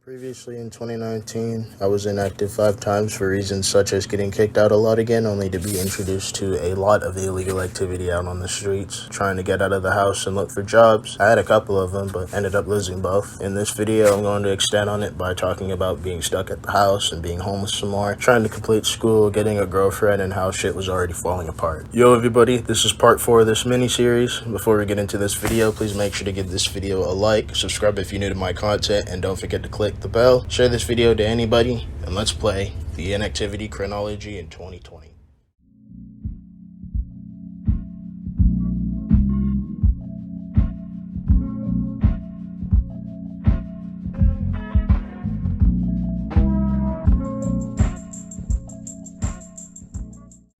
Previously in 2019, I was inactive 5 times for reasons such as getting kicked out a lot again, only to be introduced to a lot of illegal activity out on the streets, trying to get out of the house and look for jobs. I had a couple of them, but ended up losing both. In this video, I'm going to extend on it by talking about being stuck at the house and being homeless some more, trying to complete school, getting a girlfriend, and how shit was already falling apart. Yo everybody, this is part 4 of this mini-series. Before we get into this video, please make sure to give this video a like, subscribe if you're new to my content, and don't forget to click the bell. Share this video to anybody, and let's play the inactivity chronology in 2020.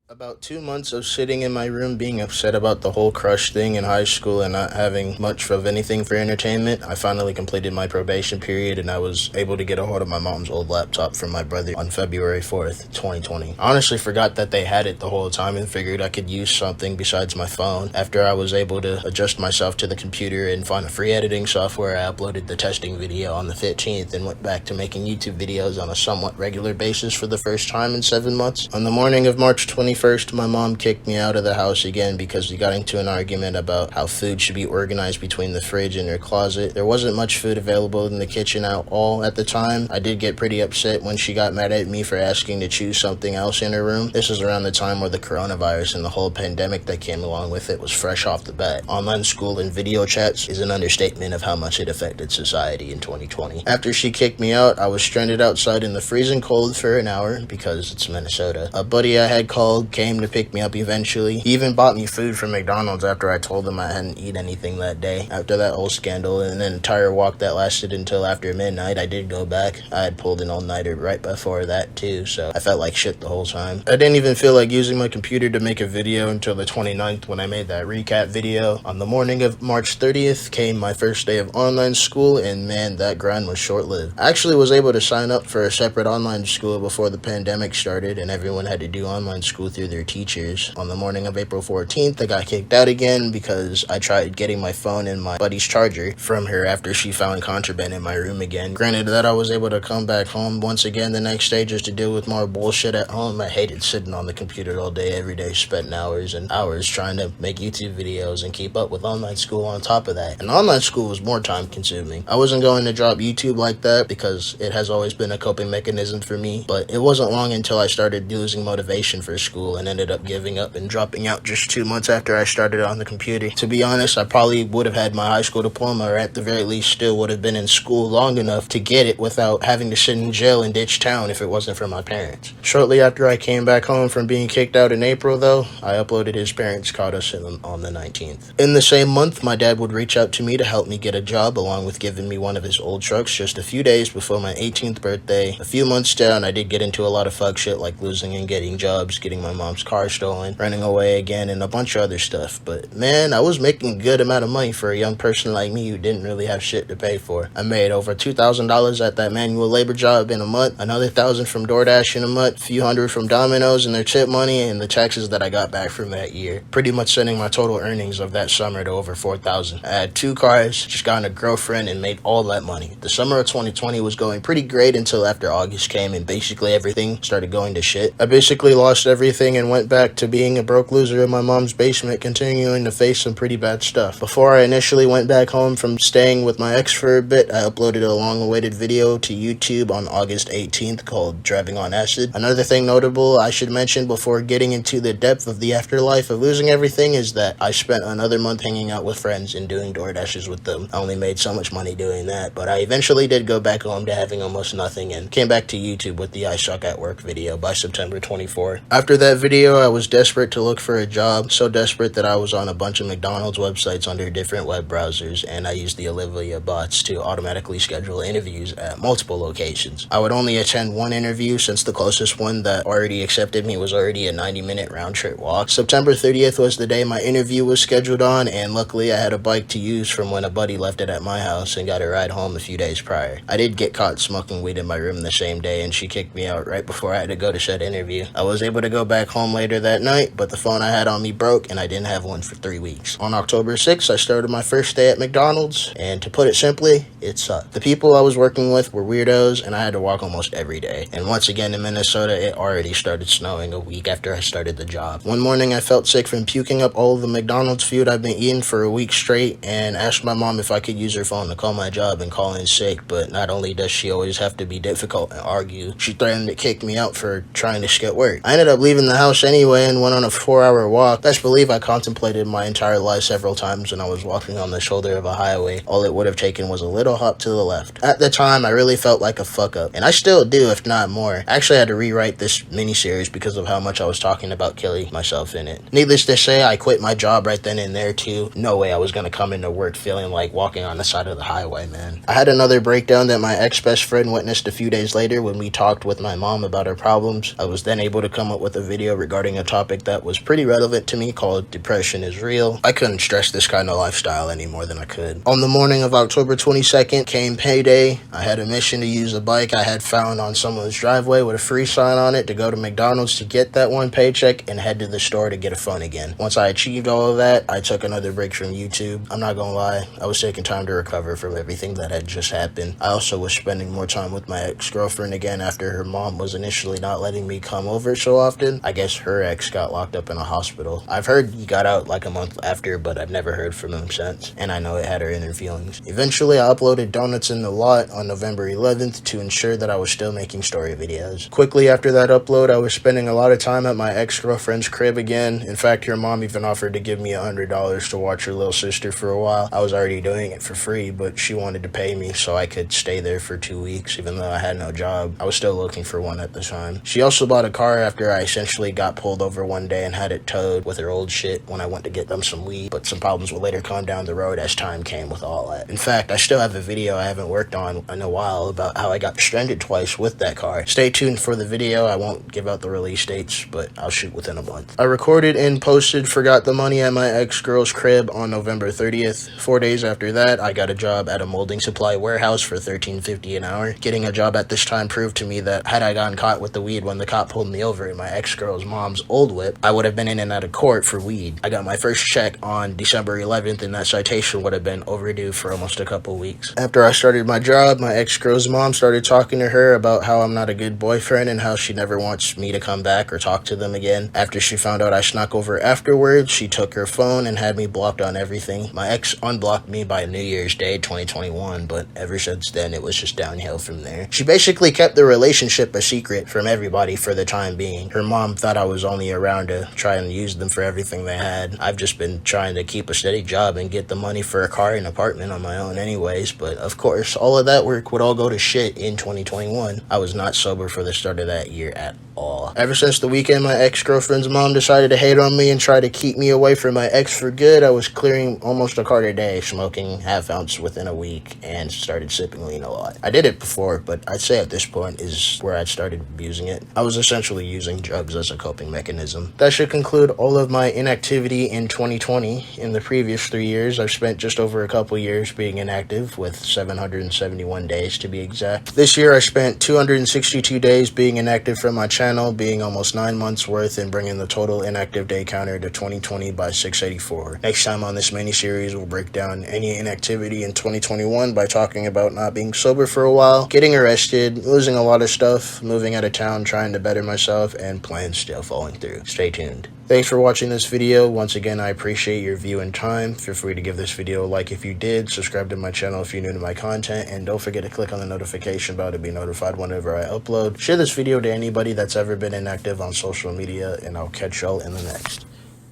About 2 months of sitting in my room being upset about the whole crush thing in high school and not having much of anything for entertainment, I finally completed my probation period and I was able to get a hold of my mom's old laptop from my brother on February 4th, 2020. I honestly forgot that they had it the whole time and figured I could use something besides my phone. After I was able to adjust myself to the computer and find a free editing software, I uploaded the testing video on the 15th and went back to making YouTube videos on a somewhat regular basis for the first time in 7 months. On the morning of March 21st, my mom kicked me out of the house again because we got into an argument about how food should be organized between the fridge and her closet. There wasn't much food available in the kitchen at all at the time. I did get pretty upset when she got mad at me for asking to choose something else in her room. This was around the time where the coronavirus and the whole pandemic that came along with it was fresh off the bat. Online school and video chats is an understatement of how much it affected society in 2020. After she kicked me out, I was stranded outside in the freezing cold for an hour because it's Minnesota. A buddy I had called came to pick me up eventually. He even bought me food from McDonald's after I told him I hadn't eaten anything that day. After that whole scandal and an entire walk that lasted until after midnight, I did go back. I had pulled an all-nighter right before that too, so I felt like shit the whole time. I didn't even feel like using my computer to make a video until the 29th when I made that recap video. On the morning of March 30th came my first day of online school, and man, that grind was short-lived. I actually was able to sign up for a separate online school before the pandemic started and everyone had to do online school through their teachers. On the morning of April 14th, I got kicked out again because I tried getting my phone and my buddy's charger from her after she found contraband in my room again. Granted that I was able to come back home once again the next day just to deal with more bullshit at home. I hated sitting on the computer all day, every day, spending hours and hours trying to make YouTube videos and keep up with online school on top of that. And online school was more time consuming. I wasn't going to drop YouTube like that because it has always been a coping mechanism for me, but it wasn't long until I started losing motivation for school and ended up giving up and dropping out just 2 months after I started on the computer. To be honest, I probably would have had my high school diploma, or at the very least still would have been in school long enough to get it without having to sit in jail and ditch town if it wasn't for my parents. Shortly after I came back home from being kicked out in April though, I uploaded his parents caught us on the 19th. In the same month, my dad would reach out to me to help me get a job along with giving me one of his old trucks just a few days before my 18th birthday. A few months down, I did get into a lot of fuck shit like losing and getting jobs, getting my mom's car stolen, running away again, and a bunch of other stuff. But man, I was making a good amount of money for a young person like me who didn't really have shit to pay for. I made over $2,000 at that manual labor job in a month, another $1,000 from DoorDash in a month, a few hundred from Domino's and their tip money, and the taxes that I got back from that year, pretty much sending my total earnings of that summer to over $4,000. I had 2 cars, just got a girlfriend, and made all that money. The summer of 2020 was going pretty great until after August came and basically everything started going to shit. I basically lost everything and went back to being a broke loser in my mom's basement, continuing to face some pretty bad stuff. Before I initially went back home from staying with my ex for a bit, I uploaded a long-awaited video to YouTube on August 18th called Driving on Acid. Another thing notable I should mention before getting into the depth of the afterlife of losing everything is that I spent another month hanging out with friends and doing DoorDashes with them. I only made so much money doing that, but I eventually did go back home to having almost nothing and came back to YouTube with the I Suck at Work video by September 24. After that video, I was desperate to look for a job, so desperate that I was on a bunch of McDonald's websites under different web browsers, and I used the Olivia bots to automatically schedule interviews at multiple locations. I would only attend one interview since the closest one that already accepted me was already a 90-minute round-trip walk. September 30th was the day my interview was scheduled on, and luckily I had a bike to use from when a buddy left it at my house and got a ride home a few days prior. I did get caught smoking weed in my room the same day, and she kicked me out right before I had to go to said interview. I was able to go back home later that night, but the phone I had on me broke and I didn't have one for 3 weeks. On October 6th, I started my first day at McDonald's, and to put it simply, it sucked. The people I was working with were weirdos, and I had to walk almost every day. And once again in Minnesota, it already started snowing a week after I started the job. One morning, I felt sick from puking up all of the McDonald's food I've been eating for a week straight, and asked my mom if I could use her phone to call my job and call in sick. But not only does she always have to be difficult and argue, she threatened to kick me out for trying to skip work. I ended up leaving the house anyway and went on a 4-hour walk. Best believe I contemplated my entire life several times when I was walking on the shoulder of a highway. All it would have taken was a little hop to the left. At the time, I really felt like a fuck up, and I still do, if not more. I actually had to rewrite this miniseries because of how much I was talking about killing myself in it. Needless to say, I quit my job right then and there too. No way I was gonna come into work feeling like walking on the side of the highway, man. I had another breakdown that my ex-best friend witnessed a few days later when we talked with my mom about our problems. I was then able to come up with a video regarding a topic that was pretty relevant to me called Depression is Real. I couldn't stress this kind of lifestyle any more than I could. On the morning of October 22nd came payday. I had a mission to use a bike I had found on someone's driveway with a free sign on it to go to McDonald's to get that one paycheck and head to the store to get a phone again. Once I achieved all of that, I took another break from YouTube. I'm not gonna lie, I was taking time to recover from everything that had just happened. I also was spending more time with my ex-girlfriend again after her mom was initially not letting me come over so often. I guess her ex got locked up in a hospital. I've heard he got out like a month after, but I've never heard from him since, and I know it had her inner feelings. Eventually, I uploaded Donuts in the Lot on November 11th to ensure that I was still making story videos. Quickly after that upload, I was spending a lot of time at my ex-girlfriend's crib again. In fact, her mom even offered to give me $100 to watch her little sister for a while. I was already doing it for free, but she wanted to pay me so I could stay there for 2 weeks, even though I had no job. I was still looking for one at the time. She also bought a car after I essentially got pulled over one day and had it towed with her old shit when I went to get them some weed, but some problems would later come down the road as time came with all that. In fact, I still have a video I haven't worked on in a while about how I got stranded twice with that car. Stay tuned for the video. I won't give out the release dates, but I'll shoot within a month. I recorded and posted Forgot the Money at my ex-girl's crib on November 30th. 4 days after that, I got a job at a molding supply warehouse for $13.50 an hour. Getting a job at this time proved to me that had I gotten caught with the weed when the cop pulled me over in my ex-girl's mom's old whip, I would have been in and out of court for weed. I got my first check on December 11th, and that citation would have been overdue for almost a couple weeks. After I started my job, my ex-girl's mom started talking to her about how I'm not a good boyfriend and how she never wants me to come back or talk to them again. After she found out I snuck over afterwards, she took her phone and had me blocked on everything. My ex unblocked me by New Year's Day 2021, but ever since then it was just downhill from there. She basically kept the relationship a secret from everybody for the time being. Her mom thought I was only around to try and use them for everything they had. I've just been trying to keep a steady job and get the money for a car and apartment on my own anyways, but of course all of that work would all go to shit in 2021. I was not sober for the start of that year at all. Ever since the weekend my ex-girlfriend's mom decided to hate on me and try to keep me away from my ex for good, I was clearing almost a quart a day, smoking half ounce within a week, and started sipping lean a lot. I did it before, but I'd say at this point is where I started abusing it. I was essentially using drugs as a coping mechanism. That should conclude all of my inactivity in 2020. In the previous 3 years, I've spent just over a couple years being inactive, with 771 days to be exact. This year I spent 262 days being inactive from my channel, being almost 9 months worth, and bringing the total inactive day counter to 2020 by 684. Next time on this mini-series, we'll break down any inactivity in 2021 by talking about not being sober for a while, getting arrested, losing a lot of stuff, moving out of town, trying to better myself, and plans still falling through. Stay tuned. Thanks for watching this video. Once again, I appreciate your view and time. Feel free to give this video a like if you did, subscribe to my channel if you're new to my content, and don't forget to click on the notification bell to be notified whenever I upload. Share this video to anybody that's ever been inactive on social media, and I'll catch y'all in the next.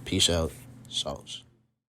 Peace out. Sauce.